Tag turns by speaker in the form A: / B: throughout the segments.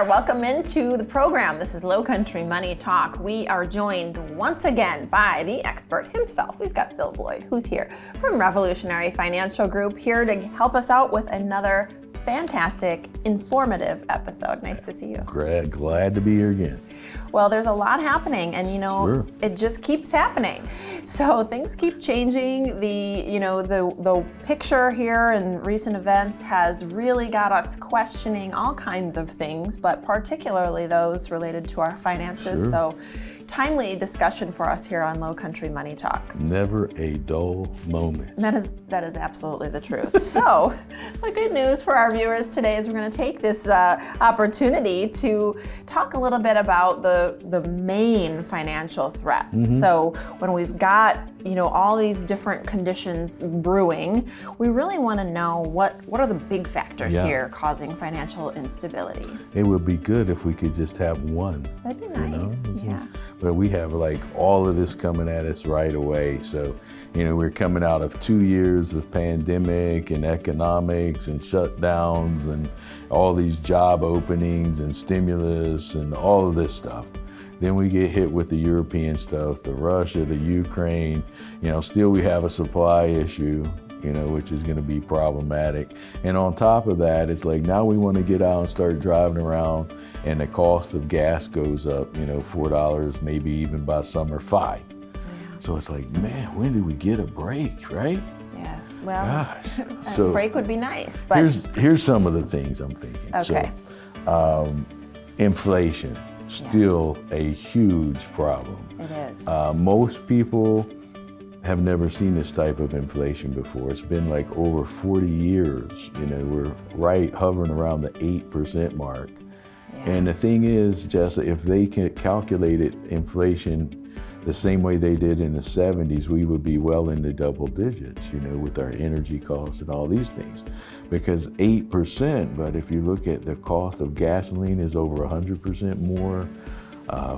A: there. Welcome into the program. This is Lowcountry Money Talk. We are joined once again by the expert himself. We've got Phil Bloyd, who's here from Revolutionary Financial Group, here to help us out with another fantastic, informative episode. Nice to see you.
B: Glad to be here again.
A: Well, there's a lot happening, and
B: Sure.
A: It just keeps happening. So things keep changing. The picture here and recent events has really got us questioning all kinds of things, but particularly those related to our finances.
B: Sure.
A: So timely discussion for us here on Lowcountry Money Talk.
B: Never a dull moment.
A: That is absolutely the truth. So the good news for our viewers today is we're going to take this opportunity to talk a little bit about the main financial threats.
B: Mm-hmm.
A: So when we've got all these different conditions brewing, we really want to know what are the big factors here causing financial instability.
B: It would be good if we could just have one.
A: That'd be nice. Yeah.
B: But we have like all of this coming at us right away. So, we're coming out of 2 years of pandemic and economics and shutdowns and all these job openings and stimulus and all of this stuff. Then we get hit with the European stuff, the Russia, the Ukraine. Still we have a supply issue, which is going to be problematic. And on top of that, it's like now we want to get out and start driving around, and the cost of gas goes up, $4, maybe even by summer $5. So it's like, man, when do we get a break, right?
A: Yes. Well,
B: gosh.
A: A break would be nice. But
B: here's some of the things I'm thinking.
A: Okay.
B: So, inflation. Still a huge problem.
A: It is.
B: Most people have never seen this type of inflation before. It's been like over 40 years. We're hovering around the 8% mark.
A: Yeah.
B: And the thing is, Jessa, if they can calculate inflation the same way they did in the 70s, we would be well in the double digits, with our energy costs and all these things. Because 8%, but if you look at the cost of gasoline is over 100% more,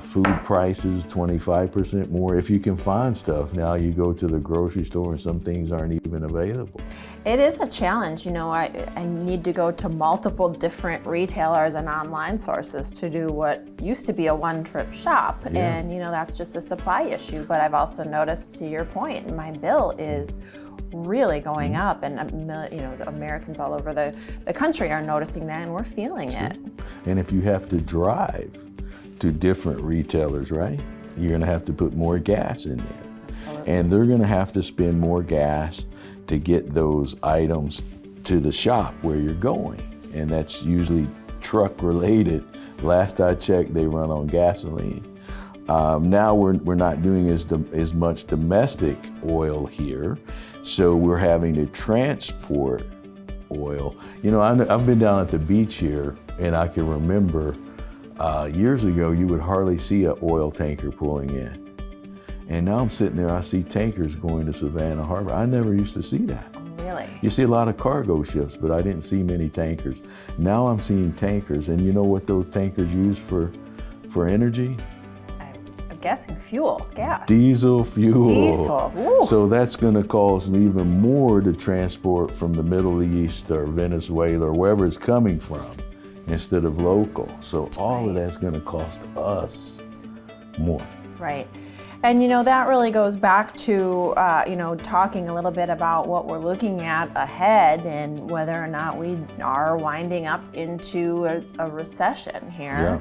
B: food prices 25% more. If you can find stuff, now you go to the grocery store and some things aren't even available.
A: It is a challenge. I need to go to multiple different retailers and online sources to do what used to be a one-trip shop.
B: Yeah.
A: And, that's just a supply issue. But I've also noticed, to your point, my bill is really going up, and Americans all over the country are noticing that, and we're feeling it.
B: And if you have to drive to different retailers, right, you're going to have to put more gas in there.
A: Absolutely.
B: And they're going to have to spend more gas to get those items to the shop where you're going. And that's usually truck related. Last I checked, they run on gasoline. Now we're not doing as much domestic oil here, so we're having to transport oil. I've been down at the beach here, and I can remember years ago you would hardly see an oil tanker pulling in. And now I'm sitting there, I see tankers going to Savannah Harbor. I never used to see that.
A: Really?
B: You see a lot of cargo ships, but I didn't see many tankers. Now I'm seeing tankers, and you know what those tankers use for energy?
A: I'm guessing fuel, gas.
B: Diesel fuel.
A: Diesel. Ooh.
B: So that's going to cost even more to transport from the Middle East or Venezuela or wherever it's coming from instead of local. So all of that's going to cost us more.
A: Right. And that really goes back to talking a little bit about what we're looking at ahead and whether or not we are winding up into a recession here.
B: Yeah.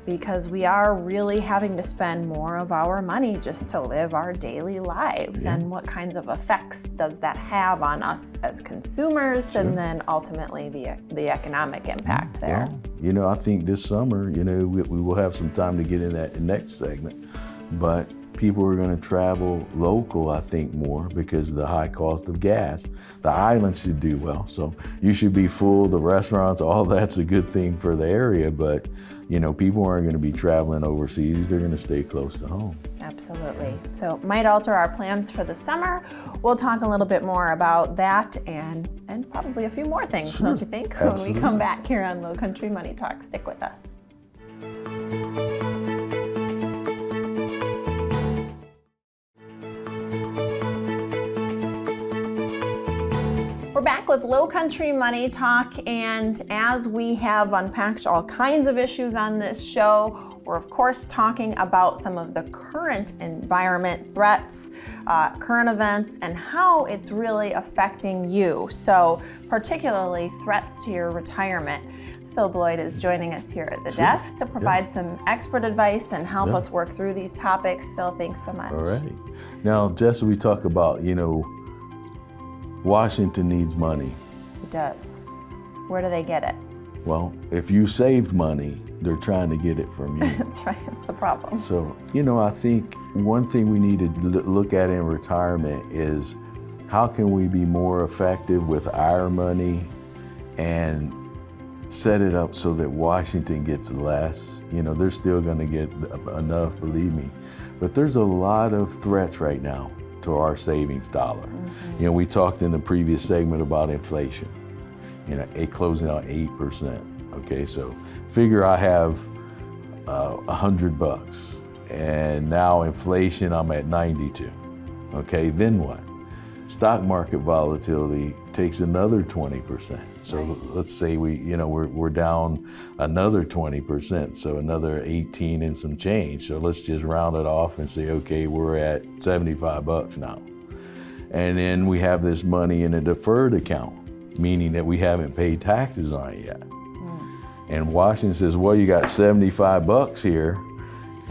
A: Because we are really having to spend more of our money just to live our daily lives.
B: Yeah.
A: And what kinds of effects does that have on us as consumers, and then ultimately the economic impact there?
B: Well, I think this summer, we will have some time to get in that next segment, but people are going to travel local, I think, more because of the high cost of gas. The islands should do well, so you should be full. The restaurants, all that's a good thing for the area, but people aren't going to be traveling overseas. They're going to stay close to home.
A: Absolutely. So might alter our plans for the summer. We'll talk a little bit more about that and probably a few more things,
B: Sure.
A: don't you think?
B: Absolutely.
A: When we come back here on Lowcountry Money Talk. Stick with us. We're back with Lowcountry Money Talk, and as we have unpacked all kinds of issues on this show, we're of course talking about some of the current environment threats, current events, and how it's really affecting you. So particularly threats to your retirement. Phil Bloyd is joining us here at the desk to provide some expert advice and help us work through these topics. Phil, thanks so much.
B: All right. Now, Jessa, we talk about, Washington needs money.
A: It does. Where do they get it?
B: Well, if you saved money, they're trying to get it from you.
A: That's right, that's the problem.
B: So, I think one thing we need to look at in retirement is how can we be more effective with our money and set it up so that Washington gets less. They're still gonna get enough, believe me. But there's a lot of threats right now to our savings dollar. Mm-hmm. We talked in the previous segment about inflation. It closing out 8%. Okay, so figure I have $100 and now inflation I'm at 92. Okay, then what? Stock market volatility takes another 20%. So let's say we're down another 20%, so another 18 and some change. So let's just round it off and say, okay, we're at $75 now. And then we have this money in a deferred account, meaning that we haven't paid taxes on it yet. And Washington says, well, you got $75 here,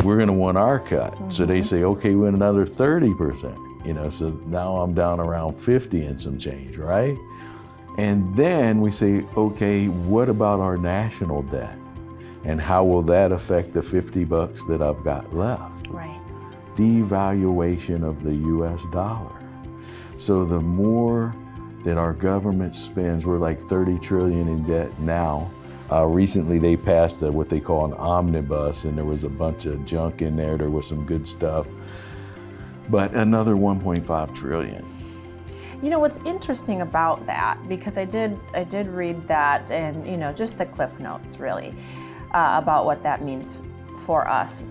B: we're gonna want our cut. Mm-hmm. So they say, okay, we want another 30%. So now I'm down around 50 and some change, right? And then we say, okay, what about our national debt? And how will that affect the $50 that I've got left?
A: Right.
B: Devaluation of the US dollar. So the more that our government spends, we're like 30 trillion in debt now. Recently they passed what they call an omnibus, and there was a bunch of junk in there. There was some good stuff. But another 1.5 trillion.
A: What's interesting about that, because I did read that, and just the cliff notes really about what that means for us.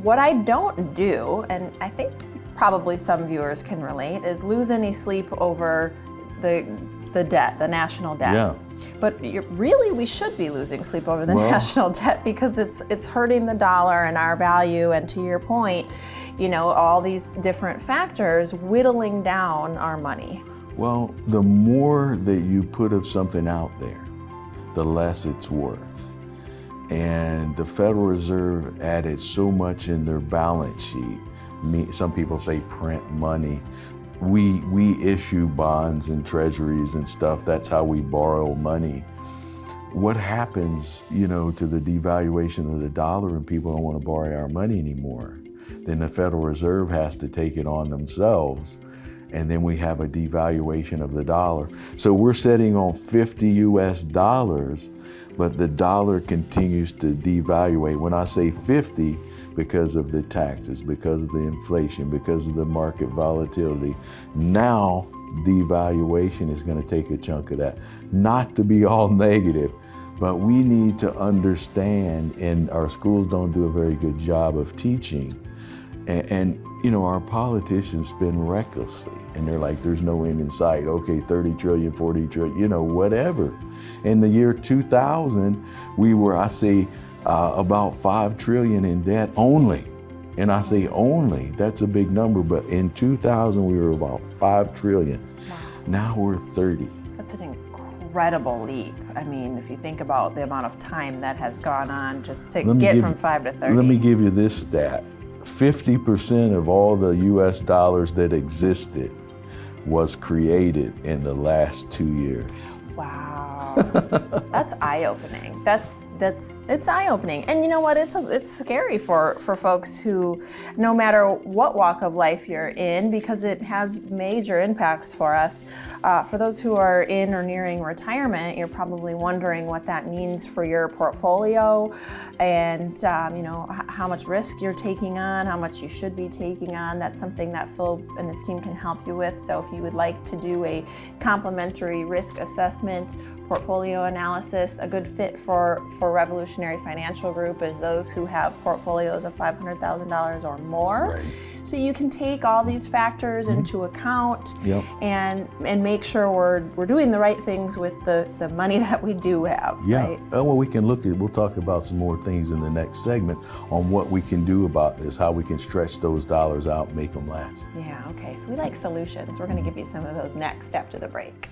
A: What I don't do, and I think probably some viewers can relate, is lose any sleep over the debt, the national debt.
B: Yeah.
A: But really, we should be losing sleep over the national debt, because it's hurting the dollar and our value, and to your point, all these different factors whittling down our money.
B: Well, the more that you put of something out there, the less it's worth. And the Federal Reserve added so much in their balance sheet. Some people say print money. We issue bonds and treasuries and stuff. That's how we borrow money. What happens, to the devaluation of the dollar, and people don't want to borrow our money anymore? Then the Federal Reserve has to take it on themselves, and then we have a devaluation of the dollar. So we're sitting on 50 US dollars, but the dollar continues to devaluate. When I say 50, because of the taxes, because of the inflation, because of the market volatility, now devaluation is going to take a chunk of that. Not to be all negative, but we need to understand, and our schools don't do a very good job of teaching, and our politicians spend recklessly, and they're like, there's no end in sight. Okay, 30 trillion, 40 trillion, whatever. In the year 2000, we were, about 5 trillion in debt only. And I say only, that's a big number, but in 2000, we were about 5 trillion. Wow. Now we're 30.
A: That's an incredible leap. I mean, if you think about the amount of time that has gone on just to get from 5 to 30.
B: Let me give you this stat. 50% of all the US dollars that existed was created in the last 2 years.
A: Wow, that's eye-opening. It's eye-opening, and you know what? It's scary for folks who, no matter what walk of life you're in, because it has major impacts for us. For those who are in or nearing retirement, you're probably wondering what that means for your portfolio, and how much risk you're taking on, how much you should be taking on. That's something that Phil and his team can help you with. So if you would like to do a complimentary risk assessment, portfolio analysis, a good fit for for Revolutionary Financial Group is those who have portfolios of $500,000 or more.
B: Right.
A: So you can take all these factors into account and make sure we're doing the right things with the money that we do have.
B: Yeah.
A: Right?
B: Well, we'll talk about some more things in the next segment on what we can do about this, how we can stretch those dollars out and make them last.
A: Yeah, okay. So we like solutions. We're going to give you some of those next after the break.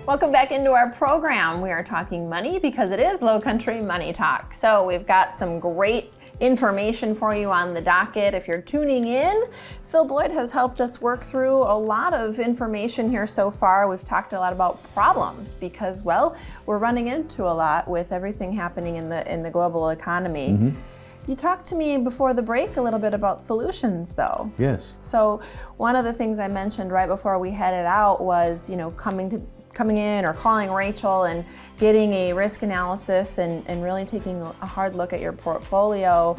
A: Welcome back into our program. We are talking money because it is Lowcountry Money Talk. So we've got some great information for you on the docket. If you're tuning in, Phil Bloyd has helped us work through a lot of information here so far. We've talked a lot about problems because, well, we're running into a lot with everything happening in the global economy. You talked to me before the break a little bit about solutions, though.
B: Yes.
A: So one of the things I mentioned right before we headed out was, coming in or calling Rachel and getting a risk analysis and really taking a hard look at your portfolio.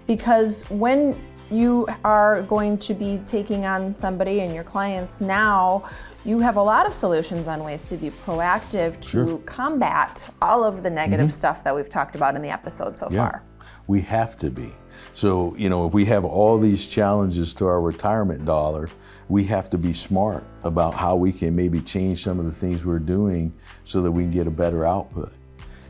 A: Because when you are going to be taking on somebody and your clients now, you have a lot of solutions on ways to be proactive to combat all of the negative stuff that we've talked about in the episode so far.
B: We have to be. So, if we have all these challenges to our retirement dollar, we have to be smart about how we can maybe change some of the things we're doing so that we can get a better output.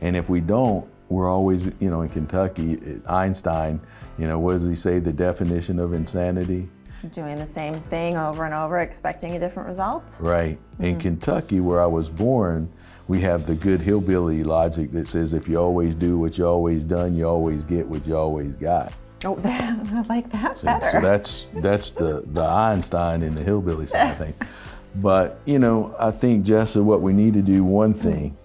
B: And if we don't, we're always, in Kentucky, Einstein, what does he say, the definition of insanity?
A: Doing the same thing over and over, expecting a different result.
B: Right. In Kentucky, where I was born, we have the good hillbilly logic that says if you always do what you always done, you always get what you always got.
A: Oh, I like that better.
B: So that's the Einstein in the hillbilly side of things. But, I think, Jessa, what we need to do, one thing,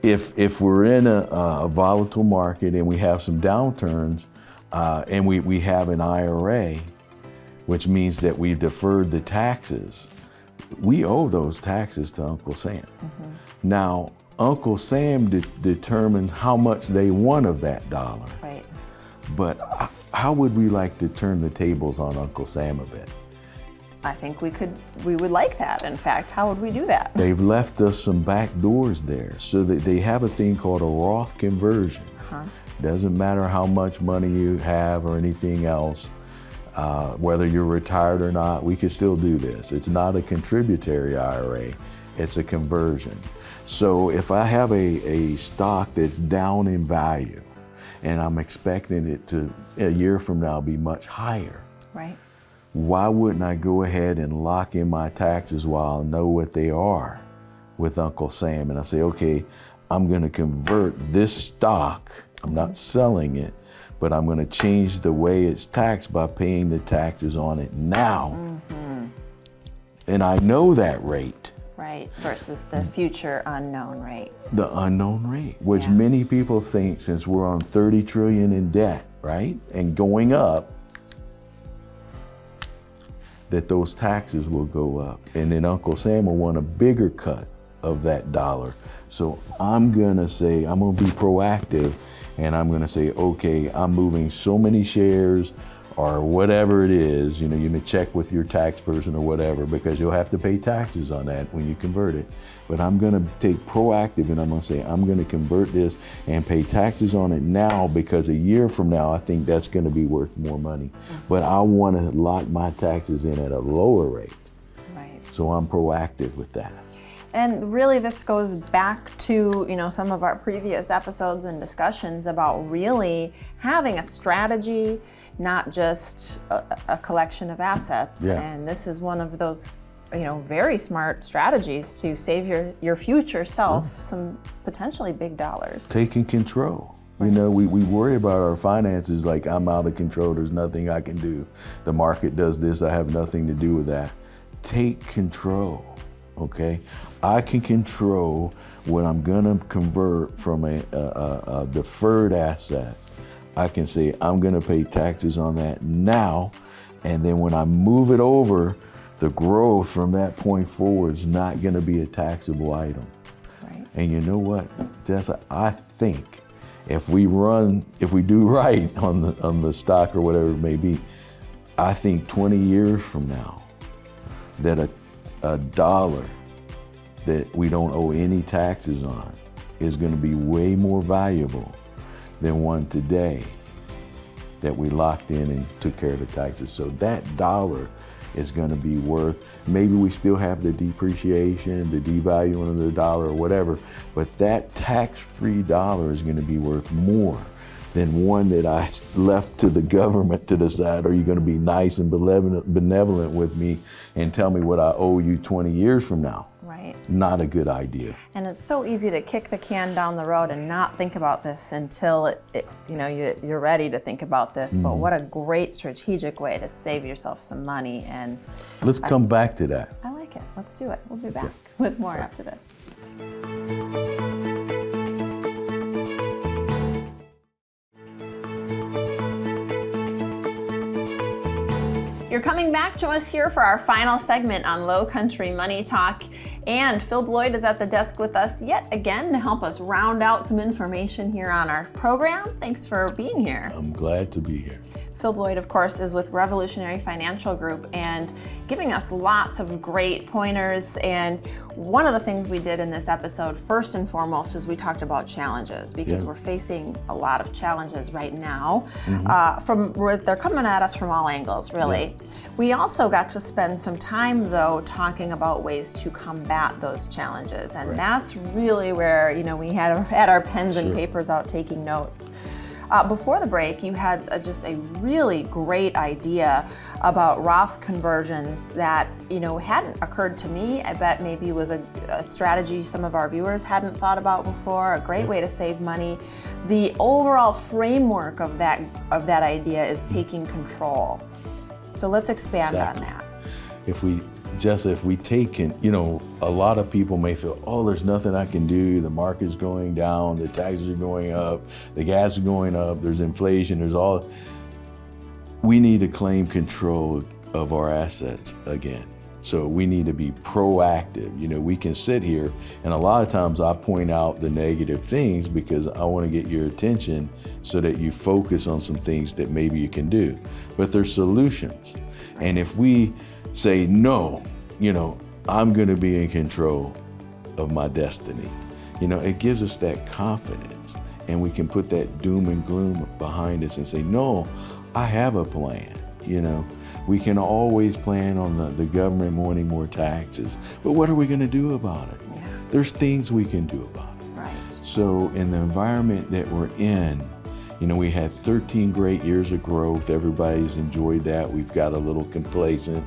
B: if we're in a volatile market and we have some downturns and we have an IRA, which means that we've deferred the taxes, we owe those taxes to Uncle Sam. Now, Uncle Sam determines how much they want of that dollar.
A: Right.
B: But how would we like to turn the tables on Uncle Sam a bit?
A: I think we would like that. In fact, how would we do that?
B: They've left us some back doors there so that they have a thing called a Roth conversion. Doesn't matter how much money you have or anything else, whether you're retired or not, we can still do this. It's not a contributory IRA, it's a conversion. So if I have a stock that's down in value, and I'm expecting it to, a year from now, be much higher.
A: Right.
B: Why wouldn't I go ahead and lock in my taxes while I know what they are with Uncle Sam? And I say, okay, I'm gonna convert this stock. I'm not selling it, but I'm gonna change the way it's taxed by paying the taxes on it now. And I know that rate.
A: Right, versus the future unknown rate.
B: The unknown rate, which many people think, since we're on 30 trillion in debt, right, and going up, that those taxes will go up. And then Uncle Sam will want a bigger cut of that dollar. So I'm gonna say, I'm gonna be proactive, and I'm gonna say, okay, I'm moving so many shares or whatever it is, you may check with your tax person or whatever, because you'll have to pay taxes on that when you convert it. But I'm gonna take proactive and I'm gonna say, I'm gonna convert this and pay taxes on it now, because a year from now, I think that's gonna be worth more money. But I wanna lock my taxes in at a lower rate.
A: Right.
B: So I'm proactive with that.
A: And really this goes back to, some of our previous episodes and discussions about really having a strategy, not just a collection of assets. And this is one of those, very smart strategies to save your future self some potentially big dollars.
B: Taking control. We worry about our finances like I'm out of control, there's nothing I can do. The market does this, I have nothing to do with that. Take control, okay? I can control what I'm gonna convert from a deferred asset. I can say, I'm gonna pay taxes on that now, and then when I move it over, the growth from that point forward is not gonna be a taxable item.
A: Right.
B: And you know what, Jessa, I think if we do right on the stock or whatever it may be, I think 20 years from now, that a dollar that we don't owe any taxes on is going to be way more valuable than one today that we locked in and took care of the taxes. So that dollar is going to be worth, maybe we still have the depreciation, the devaluing of the dollar or whatever, but that tax-free dollar is going to be worth more than one that I left to the government to decide, are you going to be nice and benevolent with me and tell me what I owe you 20 years from now?
A: Right.
B: Not a good idea.
A: And it's so easy to kick the can down the road and not think about this until you're ready to think about this. But what a great strategic way to save yourself some money. And
B: let's come back to that.
A: I like it. Let's do it. We'll be back with more after this. You're coming back to us here for our final segment on Lowcountry Money Talk. And Phil Bloyd is at the desk with us yet again to help us round out some information here on our program. Thanks for being here.
B: I'm glad to be here.
A: Phil Bloyd, of course, is with Revolutionary Financial Group and giving us lots of great pointers. And one of the things we did in this episode, first and foremost, is we talked about challenges, because we're facing a lot of challenges right now. They're coming at us from all angles, really. We also got to spend some time, though, talking about ways to combat those challenges. And that's really where, we had our pens and papers out taking notes. Before the break, you had just a really great idea about Roth conversions that, hadn't occurred to me. I bet maybe was a strategy some of our viewers hadn't thought about before, a great way to save money. The overall framework of that idea is taking control. So let's expand on that.
B: Jessa, if we take, a lot of people may feel, there's nothing I can do. The market's going down, the taxes are going up, the gas is going up, there's inflation, we need to claim control of our assets again. So we need to be proactive. We can sit here, and a lot of times I point out the negative things because I want to get your attention so that you focus on some things that maybe you can do. But there's solutions. And if we say, no, I'm going to be in control of my destiny. It gives us that confidence, and we can put that doom and gloom behind us and say, no, I have a plan. We can always plan on the government wanting more taxes, but what are we going to do about it? There's things we can do about it.
A: Right.
B: So in the environment that we're in, we had 13 great years of growth. Everybody's enjoyed that. We've got a little complacent.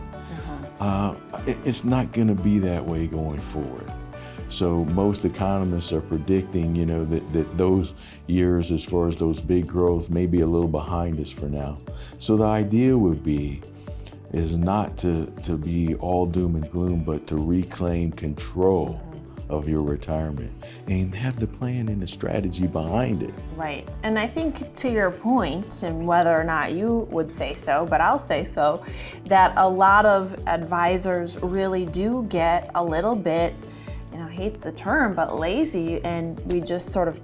B: It's not going to be that way going forward. So most economists are predicting, that those years, as far as those big growths, may be a little behind us for now. So the idea would be is not to be all doom and gloom, but to reclaim control of your retirement and have the plan and the strategy behind it.
A: Right. And I think to your point, and whether or not you would say so, but I'll say so, that a lot of advisors really do get a little bit, hate the term, but lazy, and we just sort of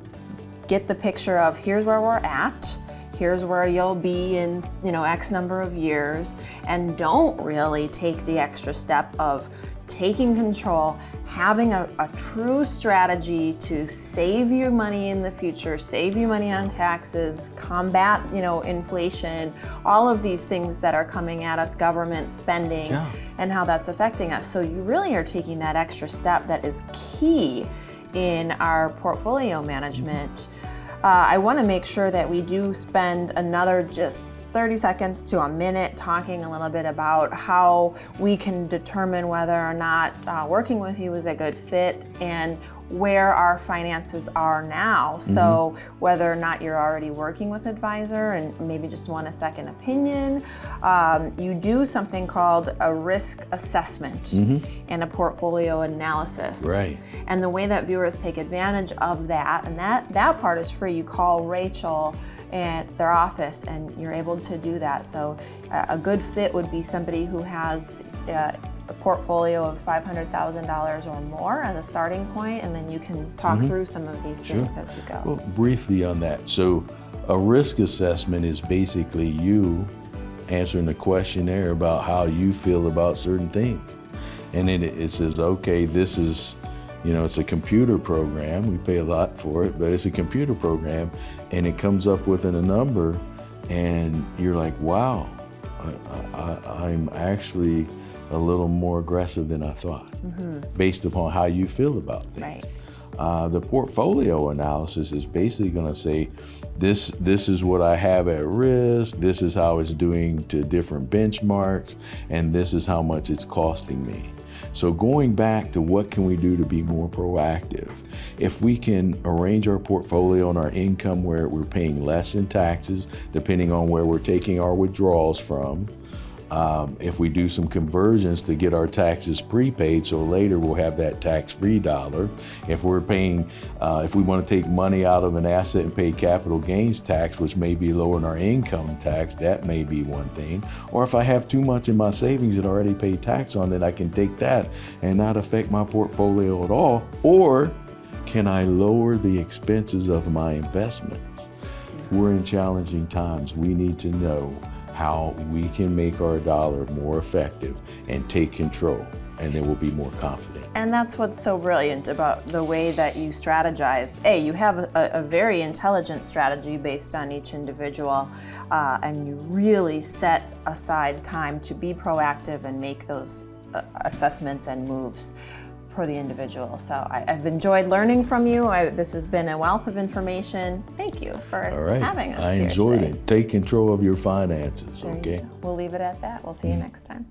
A: get the picture of here's where we're at, here's where you'll be in, X number of years, and don't really take the extra step of taking control, having a true strategy to save you money in the future, save you money on taxes, combat, inflation, all of these things that are coming at us, government spending, and how that's affecting us. So you really are taking that extra step that is key in our portfolio management. I want to make sure that we do spend another just 30 seconds to a minute talking a little bit about how we can determine whether or not working with you is a good fit and where our finances are now. So whether or not you're already working with an advisor and maybe just want a second opinion, you do something called a risk assessment and a portfolio analysis.
B: Right.
A: And the way that viewers take advantage of that, and that part is free. You call Rachel at their office and you're able to do that. So a good fit would be somebody who has a portfolio of $500,000 or more as a starting point, and then you can talk through some of these things as you go.
B: Well, briefly on that. So a risk assessment is basically you answering the questionnaire about how you feel about certain things. And then it says, okay, this is, it's a computer program. We pay a lot for it, but it's a computer program, and it comes up with a number, and you're like, wow, I'm actually a little more aggressive than I thought, based upon how you feel about things. Right. The portfolio analysis is basically going to say, this is what I have at risk, this is how it's doing to different benchmarks, and this is how much it's costing me. So going back to what can we do to be more proactive? If we can arrange our portfolio and our income where we're paying less in taxes, depending on where we're taking our withdrawals from, if we do some conversions to get our taxes prepaid, so later we'll have that tax-free dollar. If we're paying, if we want to take money out of an asset and pay capital gains tax, which may be lower than our income tax, that may be one thing. Or if I have too much in my savings that already pay tax on it, I can take that and not affect my portfolio at all. Or can I lower the expenses of my investments? We're in challenging times. We need to know how we can make our dollar more effective and take control, and then we'll be more confident.
A: And that's what's so brilliant about the way that you strategize. You have a very intelligent strategy based on each individual, and you really set aside time to be proactive and make those assessments and moves for the individual. So I've enjoyed learning from you. This has been a wealth of information. Thank you for having us.
B: I enjoyed it. Take control of your finances, okay?
A: We'll leave it at that. We'll see you next time.